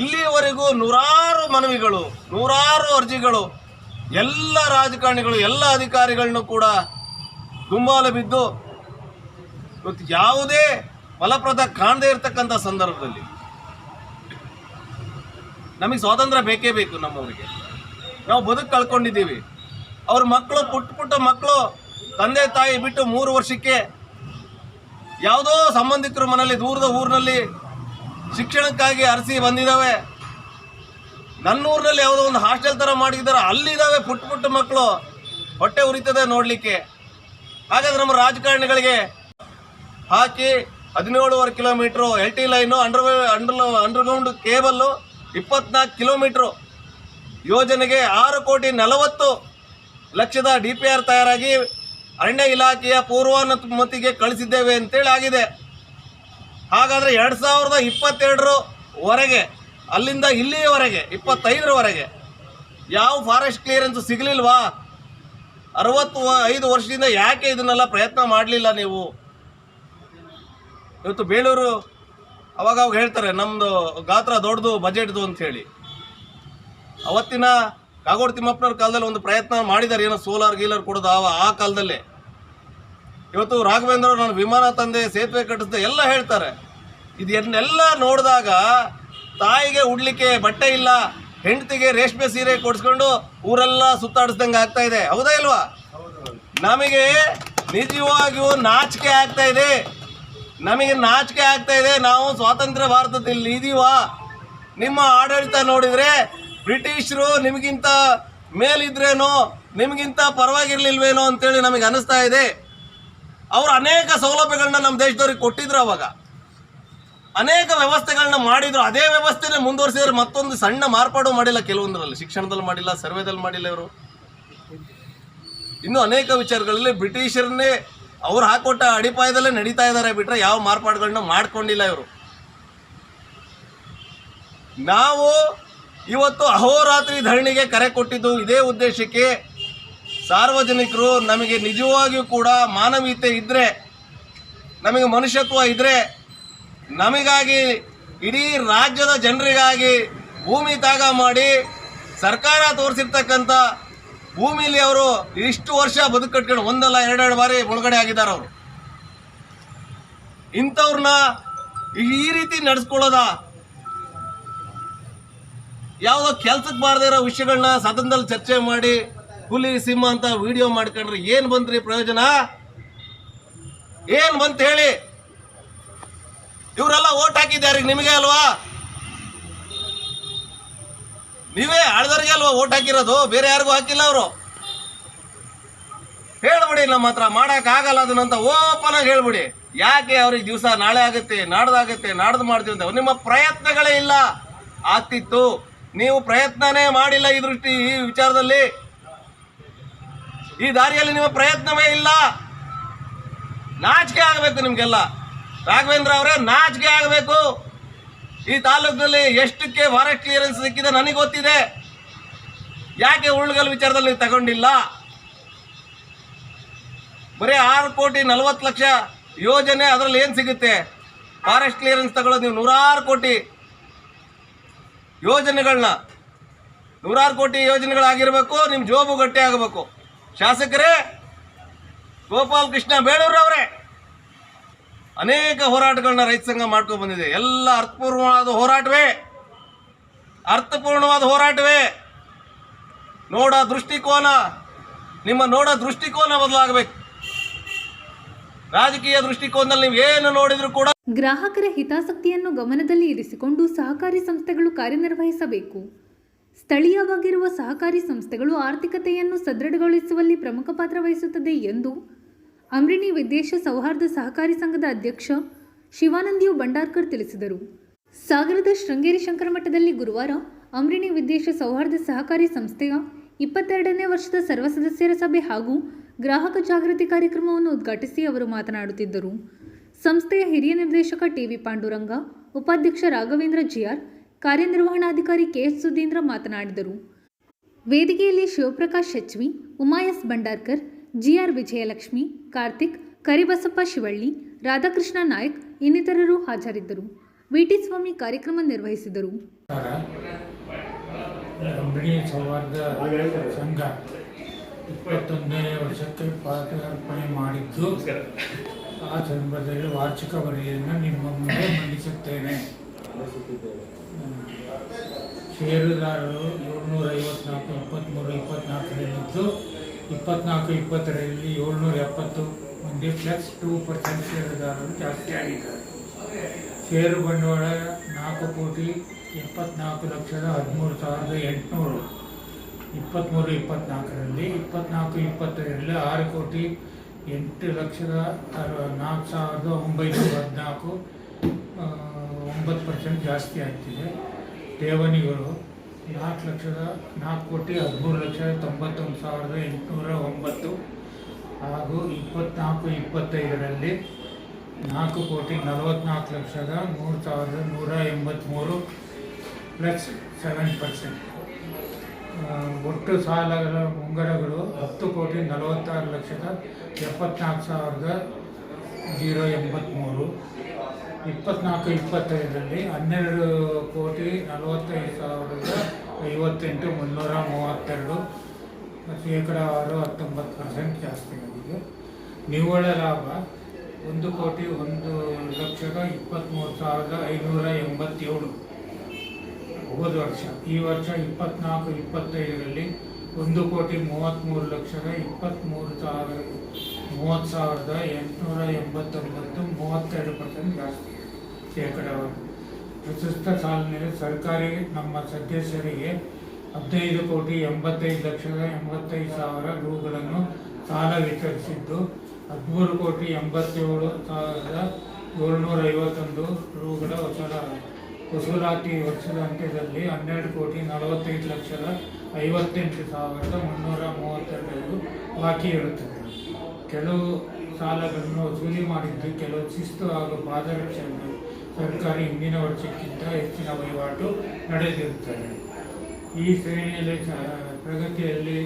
ಇಲ್ಲಿಯವರೆಗೂ ನೂರಾರು ಮನವಿಗಳು, ನೂರಾರು ಅರ್ಜಿಗಳು, ಎಲ್ಲ ರಾಜಕಾರಣಿಗಳು, ಎಲ್ಲ ಅಧಿಕಾರಿಗಳನ್ನೂ ಕೂಡ ದುಂಬಾಲು ಬಿದ್ದು ಇವತ್ತು ಯಾವುದೇ ಫಲಪ್ರದ ಕಾಣದೇ ಇರತಕ್ಕಂಥ ಸಂದರ್ಭದಲ್ಲಿ ನಮಗೆ ಸ್ವಾತಂತ್ರ್ಯ ಬೇಕೇ ಬೇಕು. ನಮ್ಮವರಿಗೆ ನಾವು ಬದುಕು ಕಳ್ಕೊಂಡಿದ್ದೀವಿ. ಅವ್ರ ಮಕ್ಕಳು, ಪುಟ್ಟ ಮಕ್ಕಳು ತಂದೆ ತಾಯಿ ಬಿಟ್ಟು 3 ವರ್ಷಕ್ಕೆ ಯಾವುದೋ ಸಂಬಂಧಿಕರ ಮನೆಯಲ್ಲಿ ದೂರದ ಊರಿನಲ್ಲಿ ಶಿಕ್ಷಣಕ್ಕಾಗಿ ಅರಸಿ ಬಂದಿದ್ದಾವೆ. ನನ್ನೂರಿನಲ್ಲಿ ಯಾವುದೋ ಒಂದು ಹಾಸ್ಟೆಲ್ ಥರ ಮಾಡಿದ್ದಾರೆ, ಅಲ್ಲಿದ್ದಾವೆ ಪುಟ್ಟ ಮಕ್ಕಳು. ಹೊಟ್ಟೆ ಉರಿತದೆ ನೋಡಲಿಕ್ಕೆ. ಹಾಗಾದ್ರೆ ನಮ್ಮ ರಾಜಕಾರಣಿಗಳಿಗೆ ಹಾಕಿ 17.5 kilometre LT line, underground cable, 24 kilometre ಯೋಜನೆಗೆ 6,40,00,000 DPR ತಯಾರಾಗಿ ಅರಣ್ಯ ಇಲಾಖೆಯ ಪೂರ್ವಾನುಮತಿಗೆ ಕಳಿಸಿದ್ದೇವೆ ಅಂತೇಳಿ ಆಗಿದೆ. ಹಾಗಾದರೆ 2022ರವರೆಗೆ ಅಲ್ಲಿಂದ ಇಲ್ಲಿಯವರೆಗೆ 25ರವರೆಗೆ ಯಾವ ಫಾರೆಸ್ಟ್ ಕ್ಲಿಯರೆನ್ಸ್ ಸಿಗಲಿಲ್ವಾ? 65 ವರ್ಷದಿಂದ ಯಾಕೆ ಇದನ್ನೆಲ್ಲ ಪ್ರಯತ್ನ ಮಾಡಲಿಲ್ಲ ನೀವು? ಇವತ್ತು ಬೇಲೂರು ಅವಾಗ ಹೇಳ್ತಾರೆ ನಮ್ಮದು ಗಾತ್ರ ದೊಡ್ಡದು, ಬಜೆಟ್ದು ಅಂಥೇಳಿ. ಅವತ್ತಿನ ಕಾಗೋಡು ತಿಮ್ಮಪ್ಪನವ್ರ ಕಾಲದಲ್ಲಿ ಒಂದು ಪ್ರಯತ್ನ ಮಾಡಿದ್ದಾರೆ, ಏನೋ ಸೋಲಾರ್ ಗೀಲರ್ ಕೊಡೋದು ಆ ಕಾಲದಲ್ಲೇ. ಇವತ್ತು ರಾಘವೇಂದ್ರ ನಾನು ವಿಮಾನ ತಂದೆ, ಸೇತುವೆ ಕಟ್ಟಿಸ್ದೆ ಎಲ್ಲ ಹೇಳ್ತಾರೆ. ಇದನ್ನೆಲ್ಲ ನೋಡಿದಾಗ ತಾಯಿಗೆ ಉಡ್ಲಿಕ್ಕೆ ಬಟ್ಟೆ ಇಲ್ಲ, ಹೆಂಡತಿಗೆ ರೇಷ್ಮೆ ಸೀರೆ ಕೊಡಿಸ್ಕೊಂಡು ಊರೆಲ್ಲ ಸುತ್ತಾಡಿಸ್ದಂಗೆ ಆಗ್ತಾ ಇದೆ. ಹೌದಾ ಇಲ್ವಾ? ನಮಗೆ ನಿಜವಾಗಿಯೂ ನಾಚಿಕೆ ಆಗ್ತಾ ಇದೆ. ನಾವು ಸ್ವಾತಂತ್ರ್ಯ ಭಾರತದಲ್ಲಿ ಇದೀವಾ? ನಿಮ್ಮ ಆಡಳಿತ ನೋಡಿದರೆ ಬ್ರಿಟಿಷರು ನಿಮಗಿಂತ ಮೇಲಿದ್ರೇನೋ, ನಿಮಗಿಂತ ಪರವಾಗಿರ್ಲಿಲ್ವೇನೋ ಅಂತೇಳಿ ನಮಗೆ ಅನಿಸ್ತಾ ಇದೆ. ಅವರು ಅನೇಕ ಸೌಲಭ್ಯಗಳನ್ನ ನಮ್ಮ ದೇಶದವ್ರಿಗೆ ಕೊಟ್ಟಿದ್ರು. ಅವಾಗ ಅನೇಕ ವ್ಯವಸ್ಥೆಗಳನ್ನ ಮಾಡಿದ್ರು. ಅದೇ ವ್ಯವಸ್ಥೆನೇ ಮುಂದುವರಿಸಿದ್ರೆ ಮತ್ತೊಂದು ಸಣ್ಣ ಮಾರ್ಪಾಡು ಮಾಡಿಲ್ಲ. ಕೆಲವೊಂದರಲ್ಲಿ ಶಿಕ್ಷಣದಲ್ಲಿ ಮಾಡಿಲ್ಲ, ಸರ್ವೇದಲ್ಲಿ ಮಾಡಿಲ್ಲ. ಇವರು ಇನ್ನೂ ಅನೇಕ ವಿಚಾರಗಳಲ್ಲಿ ಬ್ರಿಟಿಷರನ್ನೇ ಅವ್ರು ಹಾಕೊಟ್ಟ ಅಡಿಪಾಯದಲ್ಲೇ ನಡೀತಾ ಇದ್ದಾರೆ ಬಿಟ್ರೆ ಯಾವ ಮಾರ್ಪಾಡುಗಳನ್ನ ಮಾಡ್ಕೊಂಡಿಲ್ಲ ಇವರು. ನಾವು ಇವತ್ತು ಅಹೋರಾತ್ರಿ ಧರಣಿಗೆ ಕರೆ ಕೊಟ್ಟಿದ್ದು ಇದೇ ಉದ್ದೇಶಕ್ಕೆ. ಸಾರ್ವಜನಿಕರು ನಮಗೆ ನಿಜವಾಗಿಯೂ ಕೂಡ ಮಾನವೀಯತೆ ಇದ್ದರೆ, ನಮಗೆ ಮನುಷ್ಯತ್ವ ಇದ್ದರೆ, ನಮಗಾಗಿ ಇಡೀ ರಾಜ್ಯದ ಜನರಿಗಾಗಿ ಭೂಮಿ ತ್ಯಾಗ ಮಾಡಿ ಸರ್ಕಾರ ತೋರಿಸಿರ್ತಕ್ಕಂಥ ಭೂಮಿಲಿ ಅವರು ಇಷ್ಟು ವರ್ಷ ಬದುಕು ಕಟ್ಕೊಂಡು ಒಂದಲ್ಲ ಎರಡೆರಡು ಬಾರಿ ಮುಳುಗಡೆ ಆಗಿದ್ದಾರೆ ಅವರು. ಇಂಥವ್ರನ್ನ ಈ ರೀತಿ ನಡೆಸ್ಕೊಳ್ಳೋದ? ಯಾವುದೋ ಕೆಲ್ಸಕ್ಕೆ ಬಾರದೇ ಇರೋ ವಿಷಯಗಳನ್ನ ಸದನದಲ್ಲಿ ಚರ್ಚೆ ಮಾಡಿ ಹುಲಿ ಸಿಂಹ ಅಂತ ವಿಡಿಯೋ ಮಾಡ್ಕೊಂಡ್ರೆ ಏನು ಬಂತ್ರಿ ಪ್ರಯೋಜನ? ಏನು ಬಂತ ಹೇಳಿ? ಇವರೆಲ್ಲ ಓಟ್ ಹಾಕಿದ್ದಾರೆ ನಿಮಗೆ ಅಲ್ವಾ? ನೀವೇ ಆಳ್ದವ್ರಿಗೆ ಅಲ್ವಾ ಓಟ್ ಹಾಕಿರೋದು, ಬೇರೆ ಯಾರಿಗೂ ಹಾಕಿಲ್ಲ ಅವರು. ಹೇಳ್ಬಿಡಿ, ನಮ್ಮ ಹತ್ರ ಮಾಡೋಕ್ಕಾಗಲ್ಲ ಅದನ್ನಂತ ಓಪನ್ ಆಗಿ ಹೇಳ್ಬಿಡಿ. ಯಾಕೆ ಅವ್ರಿಗೆ ದಿವಸ ನಾಳೆ ಆಗುತ್ತೆ, ನಾಡ್ದಾಗುತ್ತೆ, ನಾಡ್ದು ಮಾಡ್ತೀವಿ ಅಂತ ನಿಮ್ಮ ಪ್ರಯತ್ನಗಳೇ ಇಲ್ಲ. ಆಗ್ತಿತ್ತು, ನೀವು ಪ್ರಯತ್ನನೇ ಮಾಡಿಲ್ಲ. ಈ ವಿಚಾರದಲ್ಲಿ, ಈ ದಾರಿಯಲ್ಲಿ ನಿಮ್ಮ ಪ್ರಯತ್ನವೇ ಇಲ್ಲ. ನಾಚಿಕೆ ಆಗಬೇಕು ನಿಮ್ಗೆಲ್ಲ. ರಾಘವೇಂದ್ರ ಅವರೇ, ನಾಚಿಕೆ ಆಗಬೇಕು. ಈ ತಾಲೂಕಿನಲ್ಲಿ ಎಷ್ಟಕ್ಕೆ ಫಾರೆಸ್ಟ್ ಕ್ಲಿಯರೆನ್ಸ್ ಸಿಕ್ಕಿದೆ ನನಗೆ ಗೊತ್ತಿದೆ. ಯಾಕೆ ಉಳ್ಗಲ್ ವಿಚಾರದಲ್ಲಿ ನೀವು ತಗೊಂಡಿಲ್ಲ? ಬರೀ 6,40,00,000 ಯೋಜನೆ, ಅದರಲ್ಲಿ ಏನು ಸಿಗುತ್ತೆ? ಫಾರೆಸ್ಟ್ ಕ್ಲಿಯರೆನ್ಸ್ ತಗೊಳ್ಳೋದು ನೀವು 100 ಕೋಟಿ ಯೋಜನೆಗಳನ್ನ, 100 ಕೋಟಿ ಯೋಜನೆಗಳಾಗಿರ್ಬೇಕು. ನಿಮ್ಮ ಜೋಬು ಗಟ್ಟಿ ಆಗಬೇಕು. ಶಾಸಕರೇ, ಗೋಪಾಲ್ ಕೃಷ್ಣ ಬೇಳೂರವರೇ, ಅನೇಕ ಹೋರಾಟಗಳನ್ನ ರೈತ ಸಂಘ ಮಾಡ್ಕೊಂಡು ಬಂದಿದೆ. ಎಲ್ಲ ಅರ್ಥಪೂರ್ಣವಾದ ಹೋರಾಟವೇ. ನಿಮ್ಮ ದೃಷ್ಟಿಕೋನ ಬದಲಾಗಬೇಕು. ರಾಜಕೀಯ ದೃಷ್ಟಿಕೋನದಲ್ಲಿ ನೀವು ಏನು ನೋಡಿದ್ರು ಕೂಡ ಗ್ರಾಹಕರ ಹಿತಾಸಕ್ತಿಯನ್ನು ಗಮನದಲ್ಲಿ ಇರಿಸಿಕೊಂಡು ಸಹಕಾರಿ ಸಂಸ್ಥೆಗಳು ಕಾರ್ಯನಿರ್ವಹಿಸಬೇಕು. ಸ್ಥಳೀಯವಾಗಿರುವ ಸಹಕಾರಿ ಸಂಸ್ಥೆಗಳು ಆರ್ಥಿಕತೆಯನ್ನು ಸದೃಢಗೊಳಿಸುವಲ್ಲಿ ಪ್ರಮುಖ ಪಾತ್ರ ವಹಿಸುತ್ತದೆ ಎಂದು ಅಮ್ರಿಣಿ ವಿದೇಶ ಸೌಹಾರ್ದ ಸಹಕಾರಿ ಸಂಘದ ಅಧ್ಯಕ್ಷ ಶಿವಾನಂದಿಯು ಭಂಡಾರ್ಕರ್ ತಿಳಿಸಿದರು. ಸಾಗರದ ಶೃಂಗೇರಿ ಶಂಕರಮಠದಲ್ಲಿ ಗುರುವಾರ ಅಮ್ರಿಣಿ ವಿದೇಶ ಸೌಹಾರ್ದ ಸಹಕಾರಿ ಸಂಸ್ಥೆಯ 22ನೇ ವರ್ಷದ ಸರ್ವ ಸದಸ್ಯರ ಸಭೆ ಹಾಗೂ ಗ್ರಾಹಕ ಜಾಗೃತಿ ಕಾರ್ಯಕ್ರಮವನ್ನು ಉದ್ಘಾಟಿಸಿ ಅವರು ಮಾತನಾಡುತ್ತಿದ್ದರು. ಸಂಸ್ಥೆಯ ಹಿರಿಯ ನಿರ್ದೇಶಕ ಟಿವಿ ಪಾಂಡುರಂಗ, ಉಪಾಧ್ಯಕ್ಷ ರಾಘವೇಂದ್ರ ಜಿಆರ್, ಕಾರ್ಯನಿರ್ವಹಣಾಧಿಕಾರಿ ಕೆಎಸ್ ಸುಧೀಂದ್ರ ಮಾತನಾಡಿದರು. ವೇದಿಕೆಯಲ್ಲಿ ಶಿವಪ್ರಕಾಶ್ ಹೆಚ್ವಿ, ಉಮಾಯಸ್ ಭಂಡಾರ್ಕರ್, ಜಿಆರ್ ವಿಜಯಲಕ್ಷ್ಮಿ, ಕಾರ್ತಿಕ್, ಕರಿಬಸಪ್ಪ ಶಿವಳ್ಳಿ, ರಾಧಾಕೃಷ್ಣ ನಾಯಕ್ ಇನ್ನಿತರರು ಹಾಜರಿದ್ದರು. ವಿಟಿ ಸ್ವಾಮಿ ಕಾರ್ಯಕ್ರಮ ನಿರ್ವಹಿಸಿದರು. ಅಮ್ರಿಣಿ ಸೌಹಾರ್ದ ಸಂಘ 21ನೇ ವರ್ಷಕ್ಕೆ ಪಾದಾರ್ಪಣೆ ಮಾಡಿದ್ದು, ಆ ಸಂದರ್ಭದಲ್ಲಿ ವಾರ್ಷಿಕ ವರದಿಯನ್ನು ನಿಮ್ಮ ಮುಂದೆ ಮಂಡಿಸುತ್ತೇನೆ. ಷೇರುದಾರರು 754-23-24ರಲ್ಲಿದ್ದು 24-20ರಲ್ಲಿ 770 ಮಂದಿ ಪ್ಲಸ್ 2% ಷೇರುದಾರರು ಜಾಸ್ತಿ ಆಗಿದ್ದಾರೆ. ಷೇರು ಬಂಡವಾಳ 4,74,13,800 23-24ರಲ್ಲಿ, 24-25ರಲ್ಲಿ 6,08,04,914 9% ಜಾಸ್ತಿ ಆಗ್ತಿದೆ. ಠೇವಣಿಗಳು 4,13,91,809 ಹಾಗೂ 24-25ರಲ್ಲಿ 4,44,03,183 ಪ್ಲಸ್ 7%. ಒಟ್ಟು ಸಾಲಗಳ ಮುಂಗಡಗಳು 10,46,74,083. 24-25ರಲ್ಲಿ 12,45,058,332, ಶೇಕಡ 19% ಜಾಸ್ತಿ ಆಗಿದೆ. ನಿವ್ವಳ ಲಾಭ 1,01,23,587 ಹೋದ ವರ್ಷ. ಈ ವರ್ಷ 24-25ರಲ್ಲಿ 1,33,30,889 32% ಜಾಸ್ತಿ, ಶೇಕಡಾವಾರು. ಪ್ರಸ್ತುತ ಸಾಲಿನಲ್ಲಿ ಸರ್ಕಾರಿ ನಮ್ಮ ಸದಸ್ಯರಿಗೆ 15,85,85,000 ರೂಗಳನ್ನು ಸಾಲ ವಿತರಿಸಿದ್ದು, 13,87,000 751 ರೂಗಳ ವಸೂಲಾತಿ ವರ್ಷದ ಅಂತ್ಯದಲ್ಲಿ 12,45,58,332 ಬಾಕಿ ಇರುತ್ತದೆ. ಕೆಲವು ಸಾಲಗಳನ್ನು ವಸೂಲಿ ಮಾಡಿದ್ದು ಕೆಲವು ಶಿಸ್ತು ಹಾಗೂ ಪಾದರಕ್ಷೆಯನ್ನು ಸರ್ಕಾರಿ ಹಿಂದಿನ ವರ್ಷಕ್ಕಿಂತ ಹೆಚ್ಚಿನ ವಹಿವಾಟು ನಡೆದಿರುತ್ತದೆ. ಈ ಶ್ರೇಣಿಯಲ್ಲಿ ಪ್ರಗತಿಯಲ್ಲಿ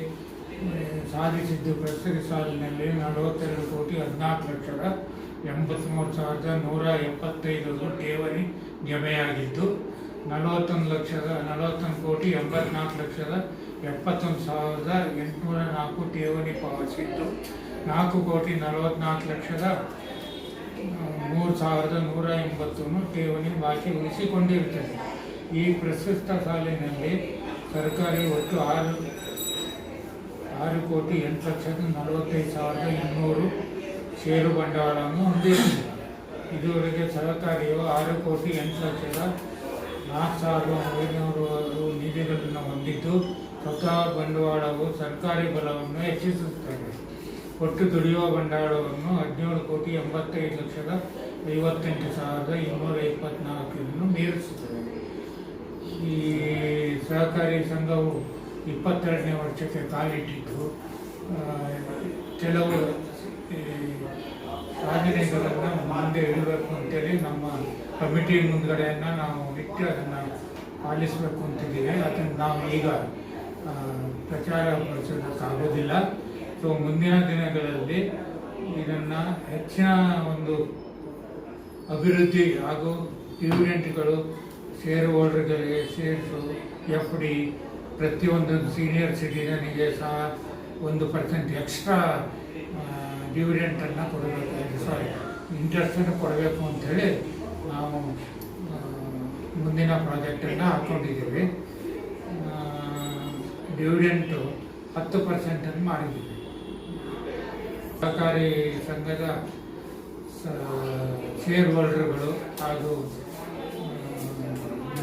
ಸಾಧಿಸಿದ್ದು ಪ್ರಸ್ತುತ ಸಾಲಿನಲ್ಲಿ 42,14,83,175 ಠೇವಣಿ ಜಮೆಯಾಗಿದ್ದು 41,74,71,804 ಠೇವಣಿ ಪಾವತಿಸಿದ್ದು 4,44,03,180 ಠೇವಣಿ ಬಾಕಿ ಉಳಿಸಿಕೊಂಡಿರುತ್ತದೆ. ಈ ಪ್ರಸ್ತುತ ಸಾಲಿನಲ್ಲಿ ಸರ್ಕಾರಿ ಒಟ್ಟು 6,08,45,200 ಷೇರು ಬಂಡವಾಳವನ್ನು ಹೊಂದಿದೆ. ಇದುವರೆಗೆ ಸಹಕಾರಿಯು 6,08,04,900 ನಿಧಿಗಳನ್ನು ಹೊಂದಿದ್ದು ಸ್ವತಃ ಬಂಡವಾಳವು ಸರ್ಕಾರಿ ಬಲವನ್ನು ಹೆಚ್ಚಿಸುತ್ತದೆ. ಒಟ್ಟು ದುಡಿಯುವ ಬಂಡವಾಳವನ್ನು 17,85,58,224 ಮೀರಿಸುತ್ತದೆ. ಈ ಸಹಕಾರಿ ಸಂಘವು 22ನೇ ವರ್ಷಕ್ಕೆ ಕಾಲಿಟ್ಟಿದ್ದು ಕೆಲವು ಸಾಧನೆಗಳನ್ನು ಮುಂದೆ ಇಡಬೇಕು ಅಂತೇಳಿ ನಮ್ಮ ಕಮಿಟಿ ಮುಂದ್ಗಡೆಯನ್ನು ನಾವು ಇಟ್ಟು ಅದನ್ನು ಪಾಲಿಸಬೇಕು ಅಂತಿದ್ದೀವಿ. ಅದನ್ನು ನಾವು ಈಗ ಪ್ರಚಾರ ಪಡಿಸೋದಕ್ಕಾಗೋದಿಲ್ಲ. ಸೊ ಮುಂದಿನ ದಿನಗಳಲ್ಲಿ ಇದನ್ನು ಹೆಚ್ಚಿನ ಒಂದು ಅಭಿವೃದ್ಧಿ ಹಾಗೂ ಡಿವಿಡೆಂಟ್ಗಳು ಷೇರ್ ಹೋಲ್ಡರ್ಗಳಿಗೆ ಶೇರ್ಸು FD ಪ್ರತಿಯೊಂದು ಸೀನಿಯರ್ ಸಿಟಿಜನಿಗೆ ಸಹ 1% ಎಕ್ಸ್ಟ್ರಾ ಡಿವಿಡೆಂಟನ್ನು ಕೊಡಬೇಕು, ಇಂಟ್ರೆಸ್ಟನ್ನು ಕೊಡಬೇಕು ಅಂಥೇಳಿ ನಾವು ಮುಂದಿನ ಪ್ರಾಜೆಕ್ಟನ್ನು ಹಾಕ್ಕೊಂಡಿದ್ದೀವಿ. ಡಿವಿಡೆಂಟು 10% ಮಾಡಿದ್ದೀವಿ. ಸಹಕಾರಿ ಸಂಘದ ಶೇರ್ ಹೋಲ್ಡರ್ಗಳು ಹಾಗೂ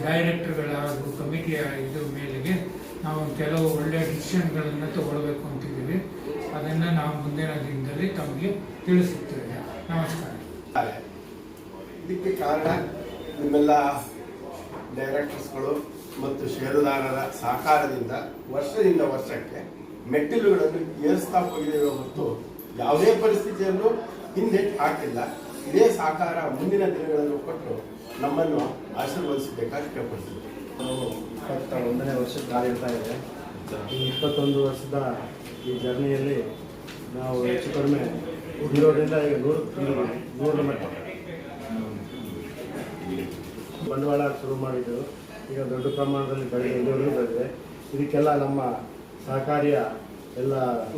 ಡೈರೆಕ್ಟರ್ಗಳ ಹಾಗೂ ಕಮಿಟಿಯ ಇದ್ರ ಮೇಲೆಗೆ ನಾವು ಕೆಲವು ಒಳ್ಳೆಯ ಡಿಸಿಷನ್ಗಳನ್ನು ತಗೊಳ್ಬೇಕು ಅಂತಿದ್ದೀವಿ. ಅದನ್ನು ನಾವು ಮುಂದಿನ ದಿನದಲ್ಲಿ ತಮಗೆ ತಿಳಿಸುತ್ತೇವೆ. ನಮಸ್ಕಾರ. ಇದಕ್ಕೆ ಕಾರಣ ನಿಮ್ಮೆಲ್ಲ ಡೈರೆಕ್ಟರ್ಸ್ಗಳು ಮತ್ತು ಷೇರುದಾರರ ಸಹಕಾರದಿಂದ ವರ್ಷದಿಂದ ವರ್ಷಕ್ಕೆ ಮೆಟ್ಟಿಲುಗಳನ್ನು ಏರಿಸ್ತಾ ಹೋಗಿದ್ದೇವೆ ಹೊರತು ಯಾವುದೇ ಪರಿಸ್ಥಿತಿಯನ್ನು ಹಿಂದೆ ಹಾಕಿಲ್ಲ. ಇದೇ ಸಹಕಾರ ಮುಂದಿನ ದಿನಗಳನ್ನು ಕೊಟ್ಟು ನಮ್ಮನ್ನು ಆಶೀರ್ವದಿಸಬೇಕಾಗಿ ಕೇಳ್ಕೊಳ್ತೀವಿ. ನಾವು 21ನೇ ವರ್ಷಕ್ಕೆ ಕಾಲಿಡ್ತಾ ಇದೆ. ಈ 21 ವರ್ಷದ ಈ ಜರ್ನಿಯಲ್ಲಿ ನಾವು ಹೆಚ್ಚು ಕಡಿಮೆ 0ರಿಂದ ಈಗ 100 ಮಟ್ಟ ಬಂಡವಾಳ ಶುರು ಮಾಡಿದ್ದು. ಈಗ ದೊಡ್ಡ ಪ್ರಮಾಣದಲ್ಲಿ ಬೆಳೆದಿದೆ, ಇಲ್ಲಿವರೆಗೂ ಬೆಳೆದಿದೆ. ಇದಕ್ಕೆಲ್ಲ ನಮ್ಮ ಸಹಕಾರಿಯ ಎಲ್ಲ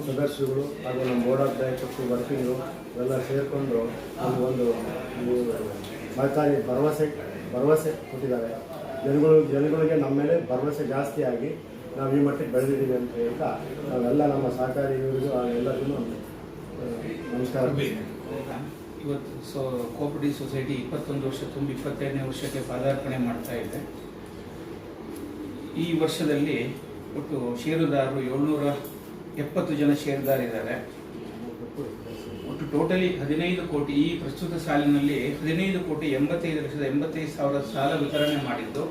ಸದಸ್ಯರುಗಳು ಹಾಗೂ ನಮ್ಮ ಬೋರ್ಡ್ ಆಫ್ ಡೈರೆಕ್ಟರ್ಸ್ ವರ್ಕಿಂಗು ಇವೆಲ್ಲ ಸೇರಿಕೊಂಡು ನಮಗೊಂದು ಸಹಕಾರಿ ಭರವಸೆ ಕೊಟ್ಟಿದ್ದಾರೆ. ಜನಗಳಿಗೆ ನಮ್ಮ ಮೇಲೆ ಭರವಸೆ ಜಾಸ್ತಿ ಆಗಿ ನಾವು ಈ ಮಟ್ಟಿಗೆ ಬೆಳೆದಿದ್ದೀವಿ ಅಂತ ಹೇಳ್ತಾ ನಾವೆಲ್ಲ ನಮ್ಮ ಸಹಕಾರಿ ಇವರಿಗೂ ಎಲ್ಲರಿಗೂ ನಮಸ್ಕಾರ. ಇವತ್ತು ಕೋಆಪರೇಟಿವ್ ಸೊಸೈಟಿ 21 ವರ್ಷ ತುಂಬಿ 22ನೇ ವರ್ಷಕ್ಕೆ ಪಾದಾರ್ಪಣೆ ಮಾಡ್ತಾ ಇದೆ. ಈ ವರ್ಷದಲ್ಲಿ ಒಟ್ಟು ಷೇರುದಾರರು 770 ಜನ ಷೇರುದಾರಿದ್ದಾರೆ. ಒಟ್ಟು ಟೋಟಲಿ 15 ಕೋಟಿ, ಈ ಪ್ರಸ್ತುತ ಸಾಲಿನಲ್ಲಿ 15,85,85,000 ಸಾಲ ವಿತರಣೆ ಮಾಡಿದ್ದು,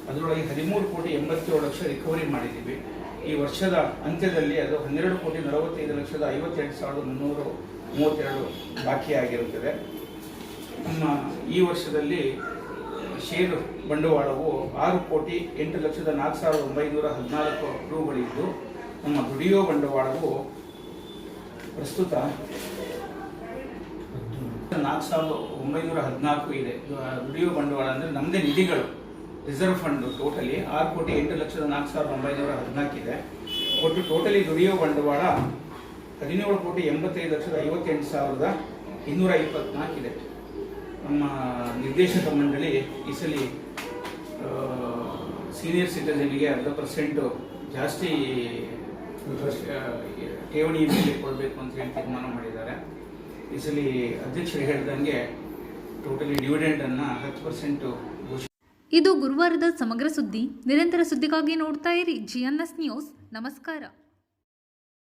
ಅದರೊಳಗೆ 13,87,00,000 ರಿಕವರಿ ಮಾಡಿದ್ದೀವಿ. ಈ ವರ್ಷದ ಅಂತ್ಯದಲ್ಲಿ ಅದು 12,45,58,332 ಬಾಕಿಯಾಗಿರುತ್ತದೆ. ನಮ್ಮ ಈ ವರ್ಷದಲ್ಲಿ ಷೇರು ಬಂಡವಾಳವು 6,08,04,914 ರೂಗಳಿದ್ದು, ನಮ್ಮ ದುಡಿಯೋ ಬಂಡವಾಳವು ಪ್ರಸ್ತುತ 4,914 ಇದೆ. ದುಡಿಯೋ ಬಂಡವಾಳ ಅಂದರೆ ನಮ್ಮದೇ ನಿಧಿಗಳು, ರಿಸರ್ವ್ ಫಂಡ್ ಟೋಟಲಿ 6,08,04,914 ಇದೆ. ಒಟ್ಟು ಟೋಟಲಿ ದುಡಿಯೋ ಬಂಡವಾಳ 17,85,58,224 ಇದೆ. ನಮ್ಮ ನಿರ್ದೇಶಕ ಮಂಡಳಿ ಈ ಸಲ ಸೀನಿಯರ್ ಸಿಟಿಜನ್ಗೆ 10% ಜಾಸ್ತಿ ಠೇವಣಿ ಮೇಲೆ ಕೊಡಬೇಕು ಅಂತ ಹೇಳಿ ತೀರ್ಮಾನ ಮಾಡಿದ್ದಾರೆ. ಈ ಸಲ ಅಧ್ಯಕ್ಷರು ಹೇಳಿದಂಗೆ ಟೋಟಲಿ ಡಿವಿಡೆಂಡನ್ನು 10% ಘೋಷಣೆ. ಇದು ಗುರುವಾರದ ಸಮಗ್ರ ಸುದ್ದಿ. ನಿರಂತರ ಸುದ್ದಿಗಾಗಿ ನೋಡ್ತಾ ಇರಿ GNS ನ್ಯೂಸ್. ನಮಸ್ಕಾರ.